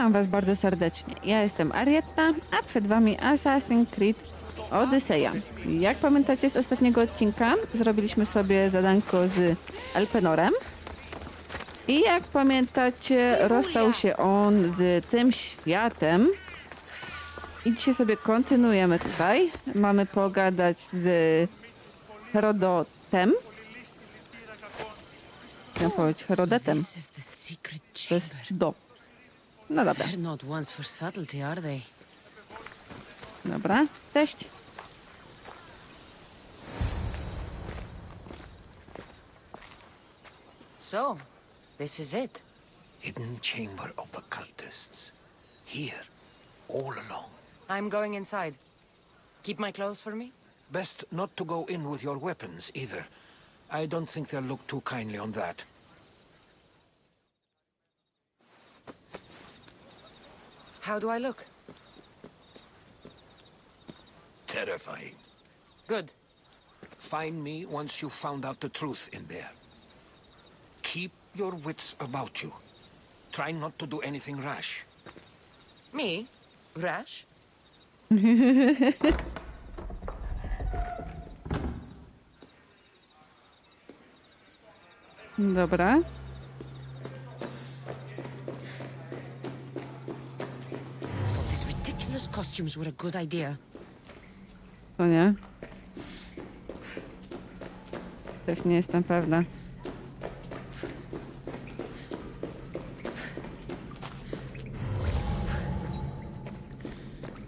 Witam was bardzo serdecznie. Ja jestem Arietta, a przed wami Assassin's Creed Odyseja. Jak pamiętacie z ostatniego odcinka, zrobiliśmy sobie zadanko z Elpenorem. I jak pamiętacie, rozstał się on z tym światem. I dzisiaj sobie kontynuujemy tutaj. Mamy pogadać z Herodotem. Chciałem powiedzieć Herodetem. To jest do. No dobra. Dobra, cześć. So, this is it. Hidden chamber of the cultists. Here, all alone. I'm going inside. Keep my clothes for me? Best not to go in with your weapons, either. I don't think they'll look too kindly on that. How do I look? Terrifying. Good. Find me once you've found out the truth in there. Keep your wits about you. Try not to do anything rash. Me? Rash? Dobra. So these ridiculous costumes were a good idea. To nie. Też nie jestem pewna.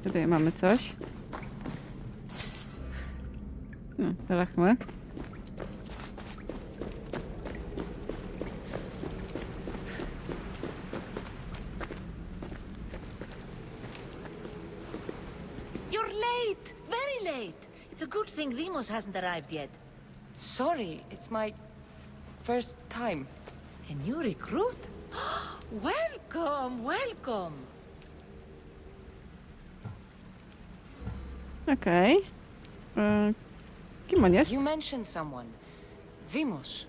Tutaj mamy coś. Rachmy. You're late! Very late! It's a good thing Demos hasn't arrived yet. Sorry, it's my first time. A new recruit? Welcome, welcome! Okej. Kim on jest? You mentioned someone. Vimos.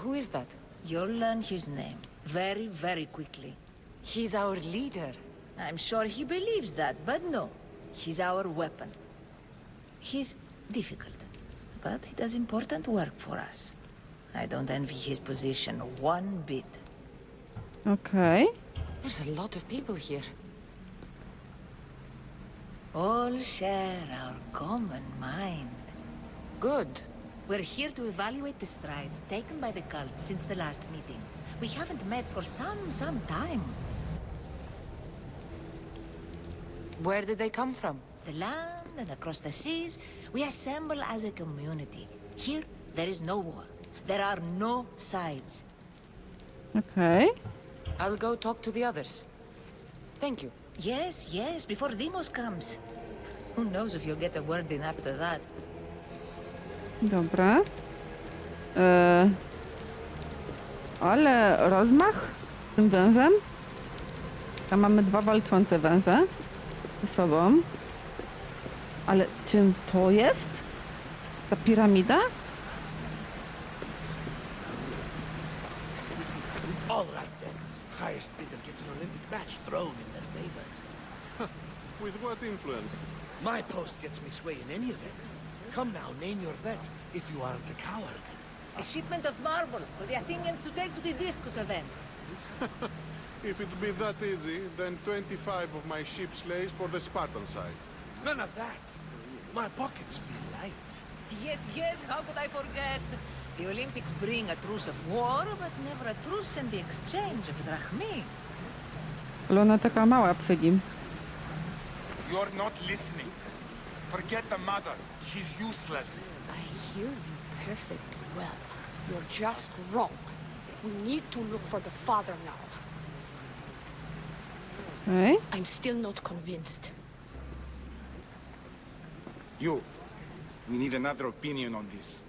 Who is that? You'll learn his name very, very quickly. He's our leader. I'm sure he believes that, but no. He's our weapon. He's difficult, but he does important work for us. I don't envy his position one bit. Okej. There's a lot of people here. All share our common mind. Good. We're here to evaluate the strides taken by the cult since the last meeting. We haven't met for some time. Where did they come from? The land and across the seas, we assemble as a community. Here, there is no war. There are no sides. Okej. I'll go talk to the others. Thank you. Yes, yes, before Demos comes. Who knows if you'll get a word in after that. Dobra. Ale rozmach z tym wężem. Tam mamy dwa walczące węże ze sobą. Ale czym to jest? Ta piramida? All right then. Highest bidder gets an Olympic match thrown in their favor. With what influence? My post gets me sway in any event. Come now, name your bet if you aren't a coward. A shipment of marble for the Athenians to take to the discus event. If it be that easy, then 25 of my ship's lays for the Spartan side. None of that. My pockets feel light. Yes, yes, how could I forget? The Olympics bring a truce of war, but never a truce in the exchange of drachmi. Ale ona taka mała przy nim. You're not listening. Forget the mother. She's useless. I hear you perfectly well. You're just wrong. We need to look for the father now. Okej. I'm still not convinced. You. We need another opinion on this.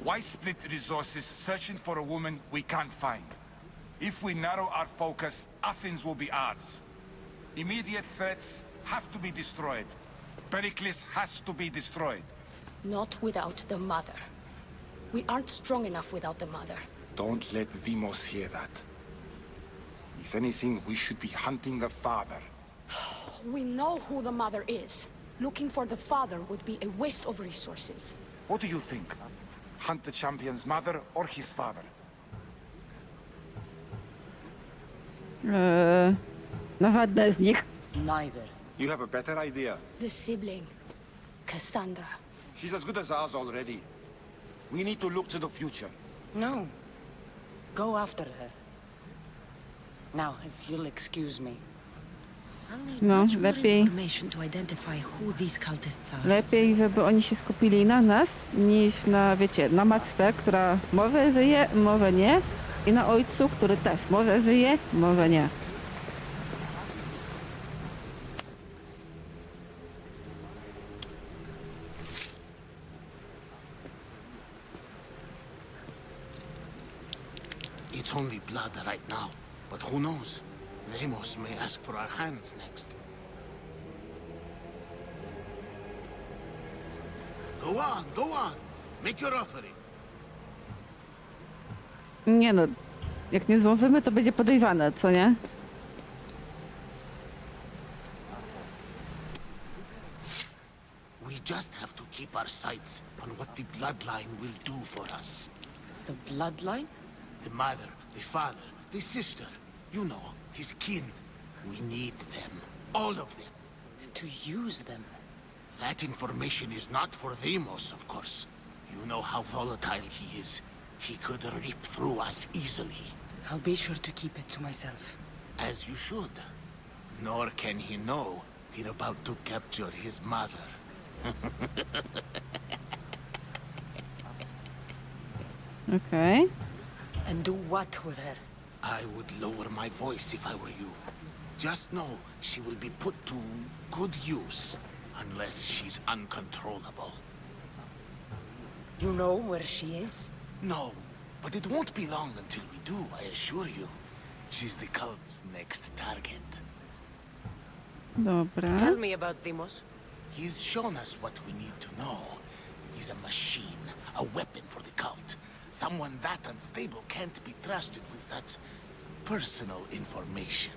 Why split resources searching for a woman we can't find? If we narrow our focus, Athens will be ours. Immediate threats have to be destroyed. Pericles has to be destroyed. Not without the mother. We aren't strong enough without the mother. Don't let Demos hear that. If anything, we should be hunting the father. We know who the mother is. Looking for the father would be a waste of resources. What do you think? Hunt the champion's mother or his father? No żadne z nich. Neither. You have a better idea. The sibling, Kasandrę. She's as good as ours already. We need to look to the future. No. Go after her. Now, if you'll excuse me. I'll need No, much more lepiej. information to identify who these cultists are. Lepiej, żeby oni się skupili na nas, niż na, wiecie, na matce, która może żyje, może nie. I na ojcu, który też może żyje, może nie. It's only blood right now, but who knows? Deimos may ask for our hands next. Go on. Make your offering. Nie no, jak nie złożymy, to będzie podejrzane, co nie? We just have to keep our sights on what the bloodline will do for us. The bloodline? The mother, the father, the sister. You know, his kin. We need them. All of them. To use them. That information is not for Deimos, of course. You know how volatile he is. He could rip through us easily. I'll be sure to keep it to myself. As you should. Nor can he know we're about to capture his mother. Okej. And do what with her? I would lower my voice if I were you. Just know she will be put to good use, unless she's uncontrollable. You know where she is? No, but it won't be long until we do, I assure you. She's the cult's next target. Dobra. Tell me about Deimos. He's shown us what we need to know. He's a machine, a weapon for the cult. Someone that unstable can't be trusted with such personal information.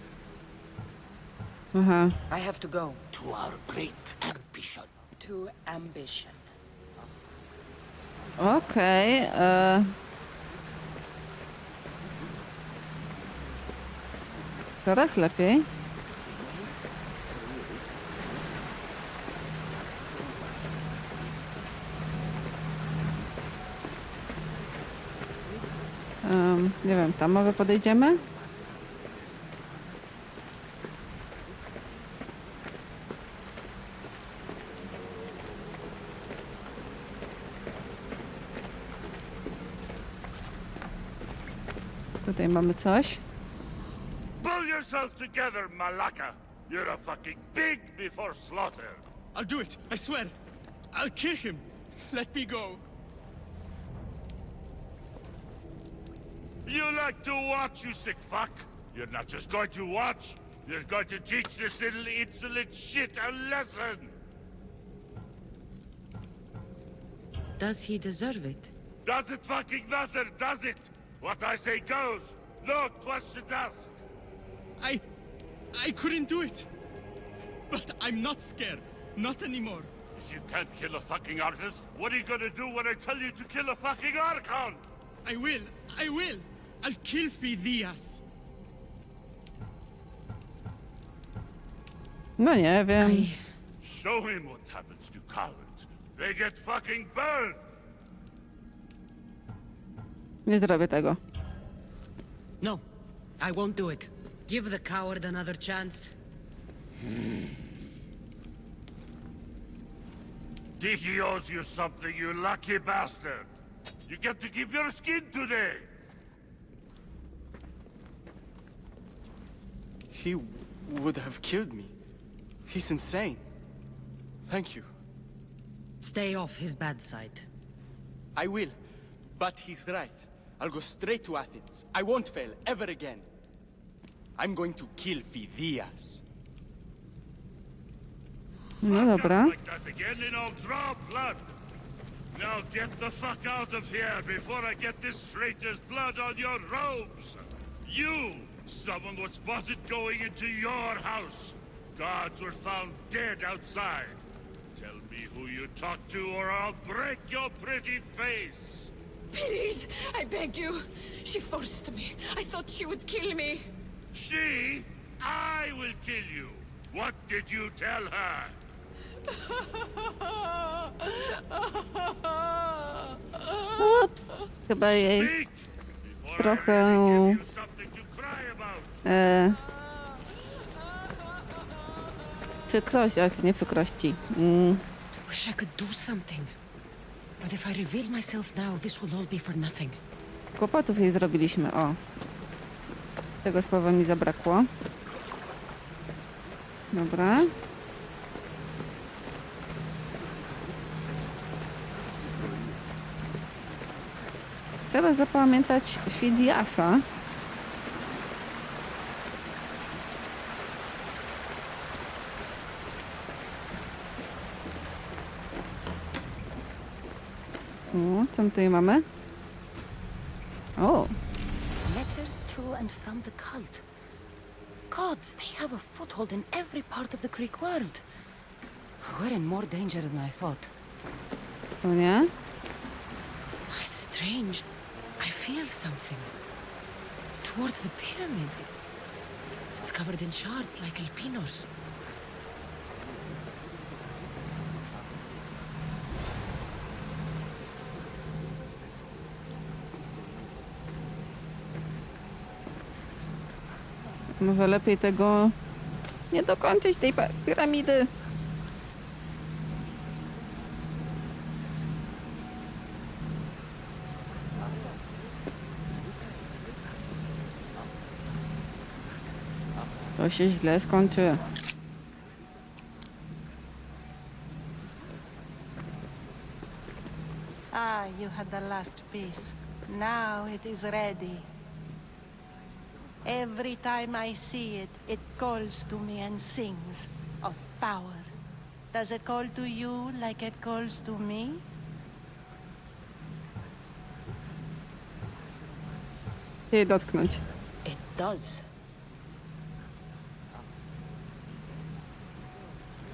Aha. I have to go. To our great ambition. To ambition. Okej. Coraz lepiej. Nie wiem, tam może podejdziemy? Tutaj mamy coś. Pull yourself together, Malaka! You're a fucking pig before slaughter! I'll do it, I swear. I'll kill him. Let me go. You like to watch, you sick fuck? You're not just going to watch, you're going to teach this little insolent shit a lesson! Does he deserve it? Does it fucking matter, does it? What I say goes, no questions asked! I couldn't do it. But I'm not scared. Not anymore. If you can't kill a fucking artist, what are you gonna do when I tell you to kill a fucking Archon? I will. I'll kill Phidias. No nie wiem. Show him what happens to cowards. They get fucking burned! Nie zrobię tego. No, I won't do it. Give the coward another chance. He owes you something, you lucky bastard! You get to keep your skin today! He would have killed me. He's insane. Thank you. Stay off his bad side. I will. But he's right. I'll go straight to Athens. I won't fail ever again. I'm going to kill Phidias. No dobra. Like that again and I'll draw blood! Now get the fuck out of here before I get this traitor's blood on your robes! You, Someone was spotted going into your house. Guards were found dead outside. Tell me who you talked to or I'll break your pretty face. Please, I beg you. She forced me. I thought she would kill me. She? I will kill you. What did you tell her? Ups, chyba jej Speak, before I trochę really give you something to cry about. przykrości, ale to nie przykrości. Wish I could do something. But if I reveal myself now, this will all be for nothing. Kłopotów jej zrobiliśmy, o. Tego słowa mi zabrakło. Dobra. Trzeba zapamiętać świt Jasa. O, co my tutaj mamy? O, Letters to and from the cult. Gods, they have a foothold in every part of the Greek world. We're in more danger than I thought. to nie? It's strange. I feel something. Towards the pyramid. It's covered in shards like alpinos. Może lepiej tego nie dokończyć, tej piramidy. To się źle skończy. Ah, you had the last piece. Now it is ready. Every time I see it, it calls to me and sings of power. Does it call to you like it calls to me? Jej dotknąć. It does.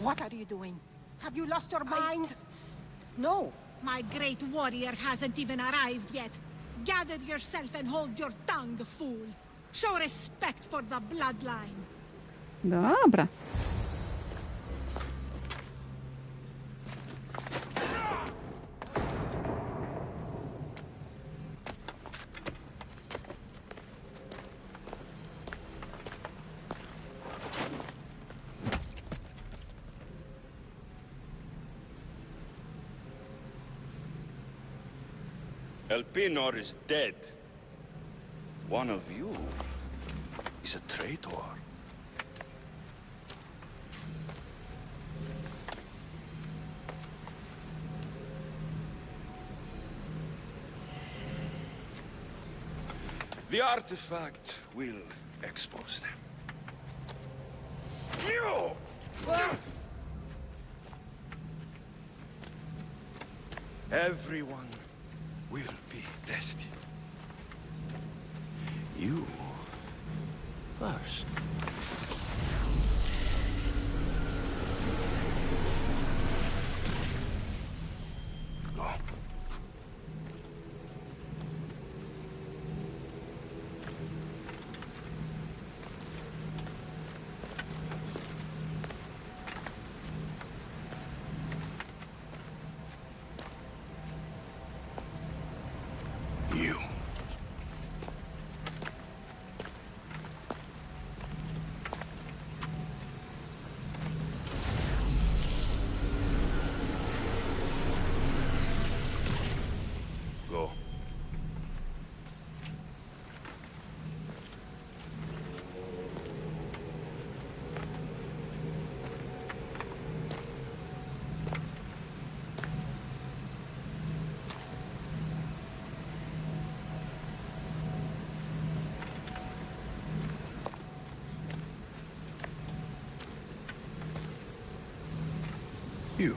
What are you doing? Have you lost your mind? No. My great warrior hasn't even arrived yet. Gather yourself and hold your tongue, fool. Show respect for the bloodline. Dobra. Elpenor is dead. One of you is a traitor. The artifact will expose them. You! Everyone will be tested. You first. Go. You. Go. You.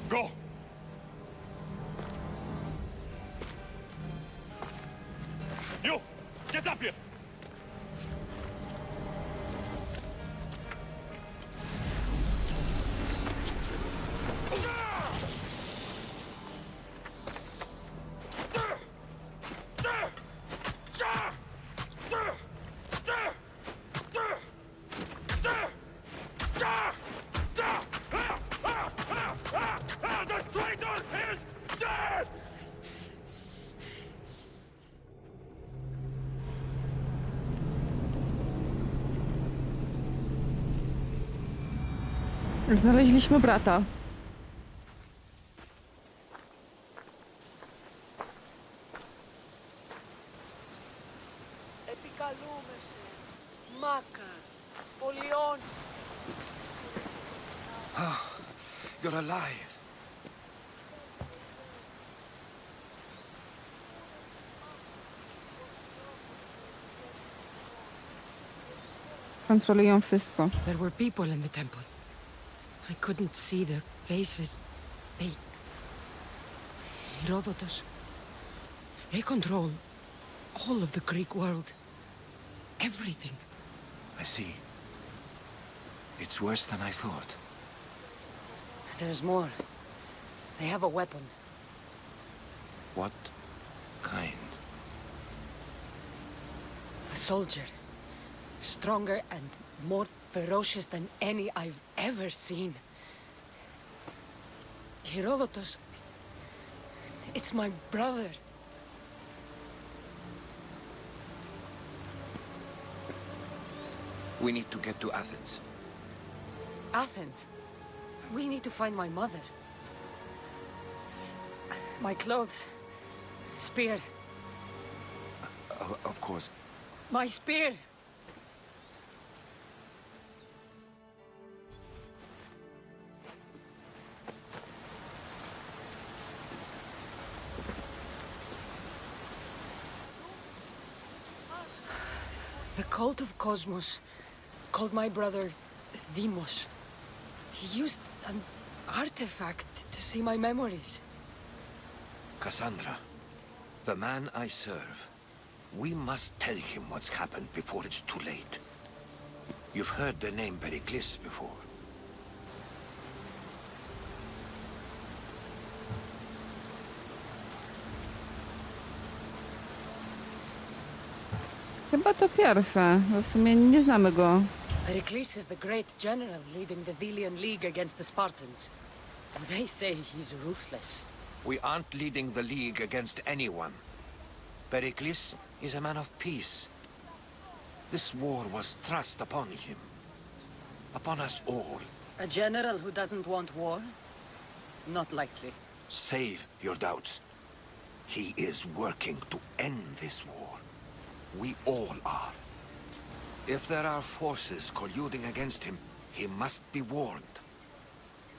Go! You! Get up here! The traitor is dead! Znaleźliśmy brata. Επικαλούμεσαι, Μάκα, Πολιόν. You're alive. Kontrolują wszystko. There were people in the temple. I couldn't see their faces. They... Herodotus. They control all of the Greek world. Everything. I see. It's worse than I thought. There's more. They have a weapon. What kind? A soldier. Stronger and more ferocious than any I've ever seen. Herodotus... It's my brother. We need to get to Athens. Athens? We need to find my mother. My clothes. Spear. Of course. My spear! The cult of Kosmos called my brother Deimos. He used an artifact to see my memories. Cassandra, the man I serve. We must tell him what's happened before it's too late. You've heard the name Pericles before. Chyba to pierwsze. W sumie nie znamy go. Pericles is the great general leading the Delian League against the Spartans. They say he's ruthless. We aren't leading the League against anyone. Pericles is a man of peace. This war was thrust upon him. Upon us all. A general who doesn't want war? Not likely. Save your doubts. He is working to end this war. We all are. If there are forces colluding against him, he must be warned.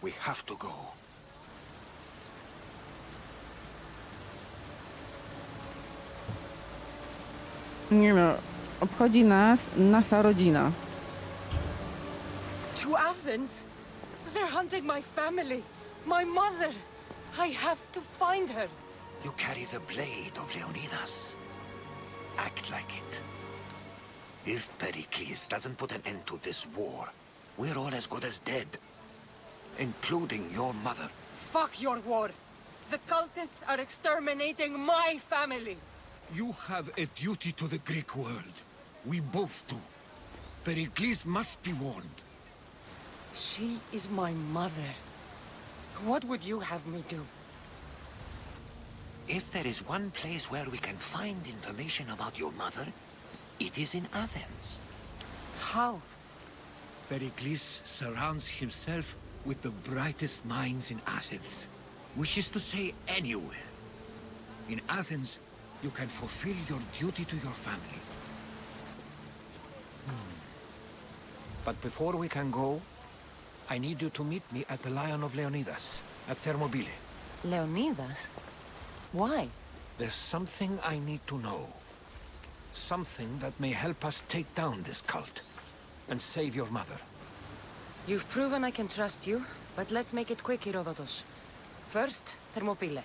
We have to go. Nie no, obchodzi nas nasza rodzina. To Athens? They're hunting my family. My mother. I have to find her. You carry the blade of Leonidas. Act like it. If Pericles doesn't put an end to this war, we're all as good as dead. Including your mother. Fuck your war. The cultists are exterminating my family. You have a duty to the Greek world. We both do. Pericles must be warned. She is my mother. What would you have me do? If there is one place where we can find information about your mother, it is in Athens. How? Pericles surrounds himself with the brightest minds in Athens. Which is to say, anywhere. In Athens, you can fulfill your duty to your family. But before we can go, I need you to meet me at the Lion of Leonidas, at Thermopylae. Leonidas? Why? There's something I need to know. Something that may help us take down this cult and save your mother. You've proven I can trust you, but let's make it quick, Herodotus. First, Thermopylae.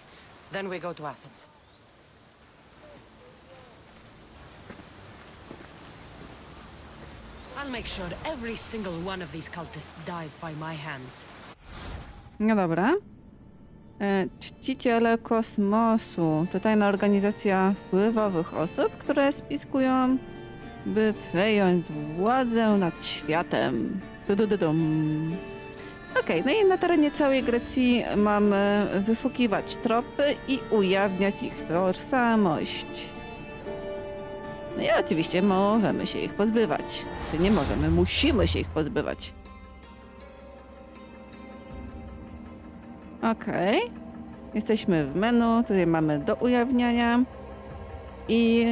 Then we go to Athens. I'll make sure every single one of these cultists dies by my hands. No dobra. Czciciele Kosmosu. To tajna organizacja wpływowych osób, które spiskują, by przejąć władzę nad światem. Okej, no i na terenie całej Grecji mamy wyszukiwać tropy i ujawniać ich tożsamość. No i oczywiście możemy się ich pozbywać. Czy nie możemy, musimy się ich pozbywać. Okej. Jesteśmy w menu, tutaj mamy do ujawniania i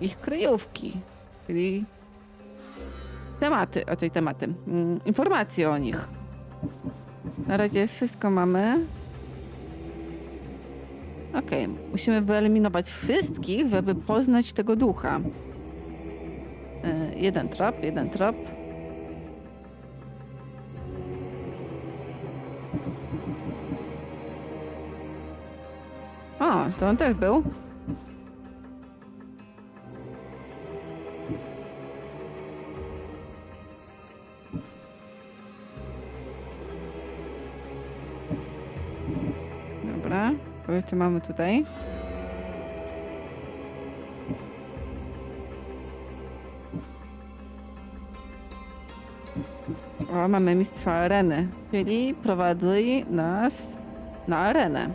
ich kryjówki, czyli tematy, informacje o nich. Na razie wszystko mamy. Okej, musimy wyeliminować wszystkich, żeby poznać tego ducha. Jeden trop. O, to on też był. Dobra, co jeszcze mamy tutaj? O, mamy mistrza areny, czyli prowadzi nas na arenę.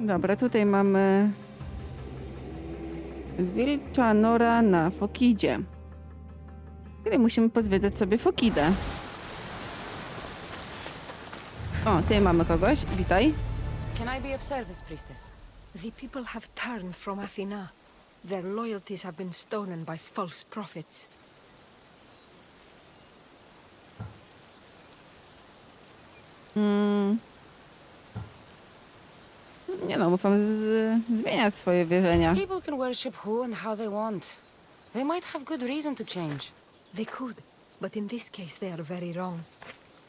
Dobra, tutaj mamy wilcza nora na Fokidzie. Czyli musimy pozwiedzać sobie Fokidę. O, tutaj mamy kogoś. Witaj. Can I be of service, priestess? The people have turned from Athena. Their loyalties have been stolen by false prophets. Nie no, muszą zmieniać swoje wierzenia. People can worship who and how they want. They might have good reason to change. They could, but in this case they are very wrong.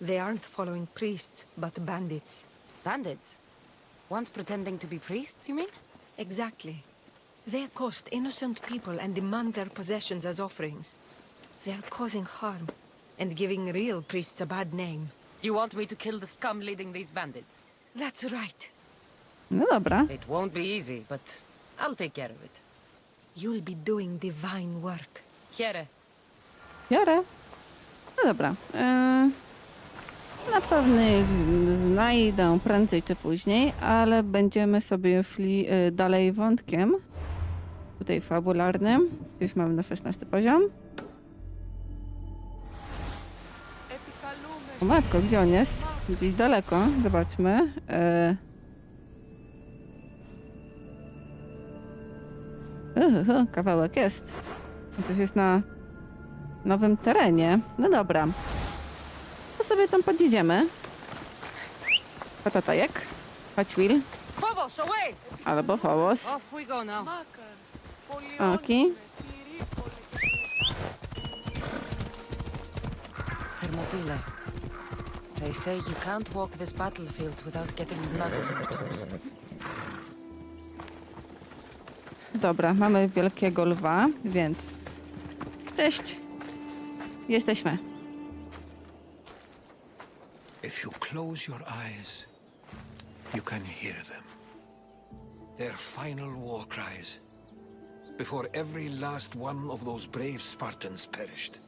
They aren't following priests, but bandits. Bandits? Once pretending to be priests, you mean? Exactly. They accost innocent people and demand their possessions as offerings. They are causing harm and giving real priests a bad name. You want me to kill the scum leading these bandits? That's right. No dobra. It won't be easy, but I'll take care of it. You'll be doing divine work. Here. Biorę. No dobra. Na pewno ich znajdę prędzej czy później, ale będziemy sobie szli dalej wątkiem. Tutaj fabularnym. Już mamy na 16 poziom. O matko, gdzie on jest? Gdzieś daleko. Zobaczmy. Kawałek jest. Coś jest na nowym terenie. No dobra. To sobie tam podjedziemy. Patatajek. Chodź, Will. Phobos, away! Albo Phobos. Off we go now. Okej. Thermopylae. They say you can't walk this battlefield without getting blood on your toes. Dobra, mamy wielkiego lwa, więc... Cześć! Jesteśmy. If you close your eyes, you can hear them. Their final war cries, before every last one of those brave Spartans perished.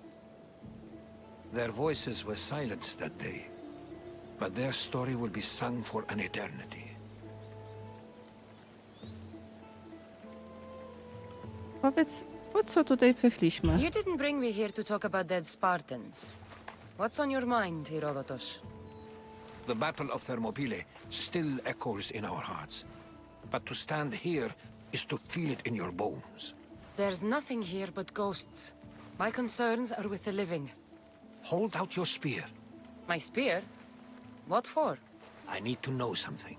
Their voices were silenced that day, but their story will be sung for an eternity. Powiedz, po co tutaj przyszliśmy? You didn't bring me here to talk about dead Spartans. What's on your mind, Herodotus? The Battle of Thermopylae still echoes in our hearts. But to stand here is to feel it in your bones. There's nothing here but ghosts. My concerns are with the living. Hold out your spear. My spear? What for? I need to know something.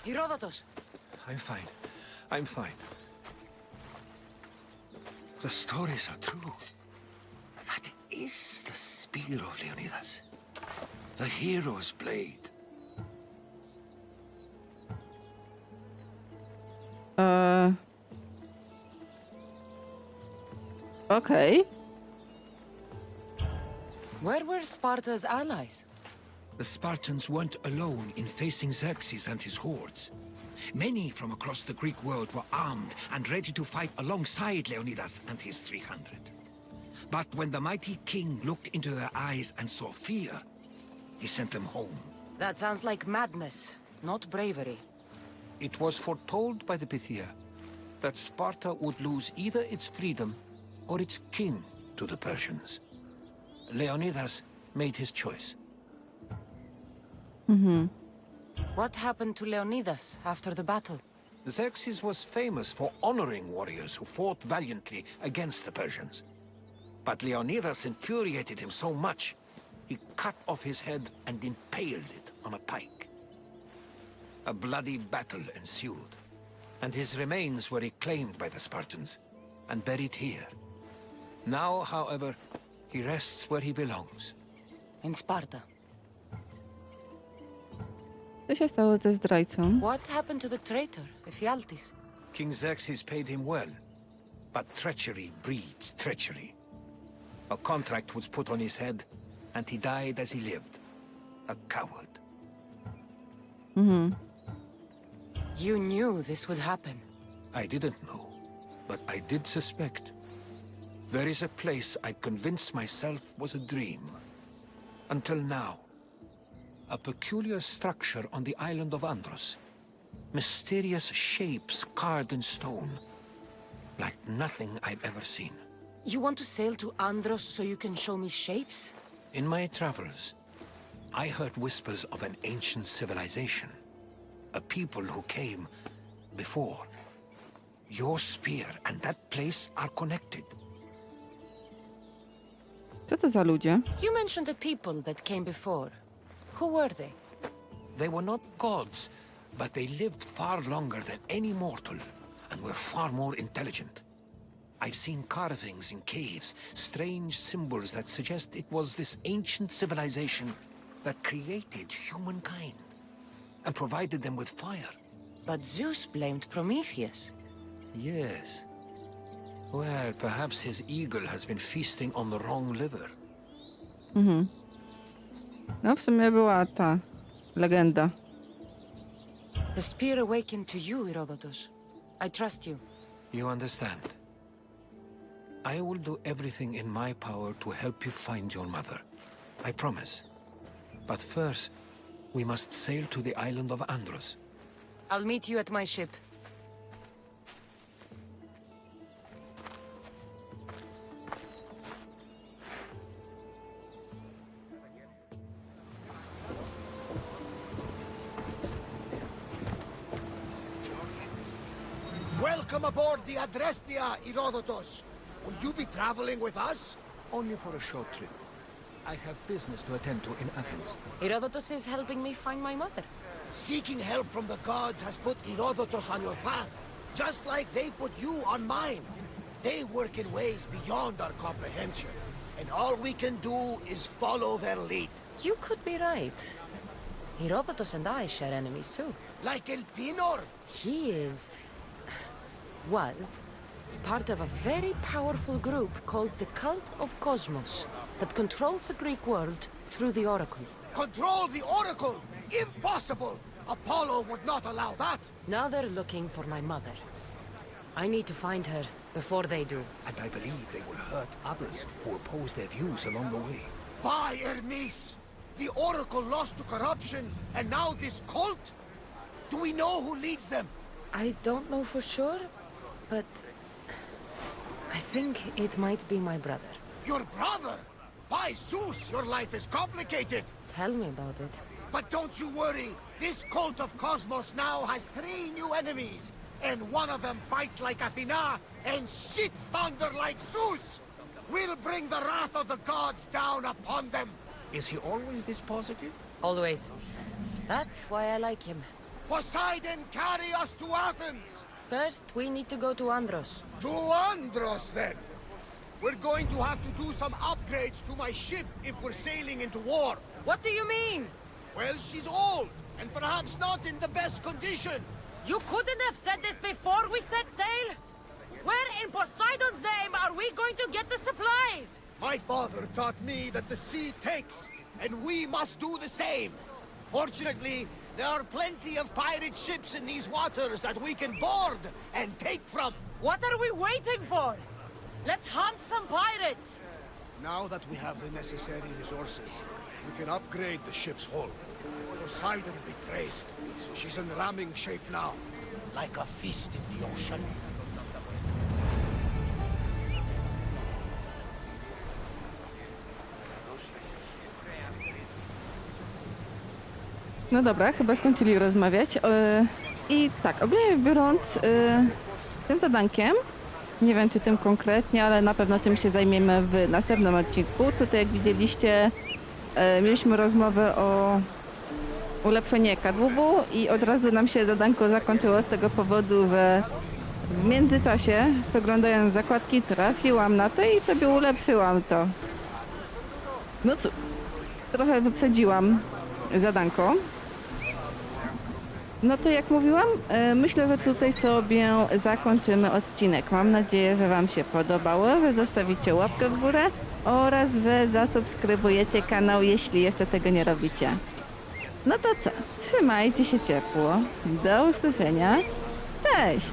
Herodotus! I'm fine. I'm fine. The stories are true. That is the spear of Leonidas. The hero's blade. Okay. Where were Sparta's allies? The Spartans weren't alone in facing Xerxes and his hordes. Many from across the Greek world were armed and ready to fight alongside Leonidas and his 300. But when the mighty king looked into their eyes and saw fear, he sent them home. That sounds like madness, not bravery. It was foretold by the Pythia that Sparta would lose either its freedom or its king to the Persians. Leonidas made his choice. What happened to Leonidas after the battle? Xerxes was famous for honoring warriors who fought valiantly against the Persians. But Leonidas infuriated him so much, he cut off his head and impaled it on a pike. A bloody battle ensued, and his remains were reclaimed by the Spartans and buried here. Now, however, he rests where he belongs. In Sparta. Co się stało ze zdrajcą? What happened to the traitor, Ephialtes? King Xerxes paid him well, but treachery breeds treachery. A contract was put on his head, and he died as he lived. A coward. You knew this would happen. I didn't know, but I did suspect. There is a place I convinced myself was a dream. Until now. A peculiar structure on the island of Andros. Mysterious shapes carved in stone. Like nothing I've ever seen. You want to sail to Andros so you can show me shapes? In my travels, I heard whispers of an ancient civilization. A people who came before. Your spear and that place are connected. Co to za ludzie? You mentioned the people that came before. Who were they? They were not gods, but they lived far longer than any mortal, and were far more intelligent. I've seen carvings in caves, strange symbols that suggest it was this ancient civilization that created humankind, and provided them with fire. But Zeus blamed Prometheus. Yes. Well, perhaps his eagle has been feasting on the wrong liver. No w sumie była ta legenda. The spear awakened to you, Herodotus. I trust you. You understand. I will do everything in my power to help you find your mother. I promise. But first, we must sail to the island of Andros. I'll meet you at my ship. Welcome aboard the Adrestia, Herodotus. Will you be traveling with us? Only for a short trip. I have business to attend to in Athens. Herodotus is helping me find my mother. Seeking help from the gods has put Herodotus on your path, just like they put you on mine. They work in ways beyond our comprehension, and all we can do is follow their lead. You could be right. Herodotus and I share enemies too. Like El Pinor? He was part of a very powerful group called the Cult of Kosmos that controls the Greek world through the Oracle. Control the Oracle? Impossible! Apollo would not allow that! Now they're looking for my mother. I need to find her before they do. And I believe they will hurt others who oppose their views along the way. By Hermes! The Oracle lost to corruption, and now this cult? Do we know who leads them? I don't know for sure, but I think it might be my brother. Your brother? By Zeus, your life is complicated! Tell me about it. But don't you worry, this cult of Cosmos now has 3 new enemies, and one of them fights like Athena and shits thunder like Zeus! We'll bring the wrath of the gods down upon them! Is he always this positive? Always. That's why I like him. Poseidon, carry us to Athens! First, we need to go to Andros. To Andros, then! We're going to have to do some upgrades to my ship if we're sailing into war. What do you mean? Well, she's old, and perhaps not in the best condition. You couldn't have said this before we set sail? Where in Poseidon's name are we going to get the supplies? My father taught me that the sea takes, and we must do the same. Fortunately, there are plenty of pirate ships in these waters that we can board and take from. What are we waiting for? Let's hunt some pirates! Now that we have the necessary resources, we can upgrade the ship's hull. Poseidon be praised. She's in ramming shape now, like a feast in the ocean. No dobra, chyba skończyli rozmawiać. I tak, ogólnie biorąc, tym zadankiem, nie wiem czy tym konkretnie, ale na pewno tym się zajmiemy w następnym odcinku. Tutaj jak widzieliście, mieliśmy rozmowę o ulepszenie kadłubu i od razu nam się zadanko zakończyło z tego powodu, że w międzyczasie, przeglądając zakładki, trafiłam na to i sobie ulepszyłam to. No cóż, trochę wyprzedziłam zadanko. No to jak mówiłam, myślę, że tutaj sobie zakończymy odcinek. Mam nadzieję, że Wam się podobało, że zostawicie łapkę w górę oraz że zasubskrybujecie kanał, jeśli jeszcze tego nie robicie. No to co? Trzymajcie się ciepło. Do usłyszenia. Cześć!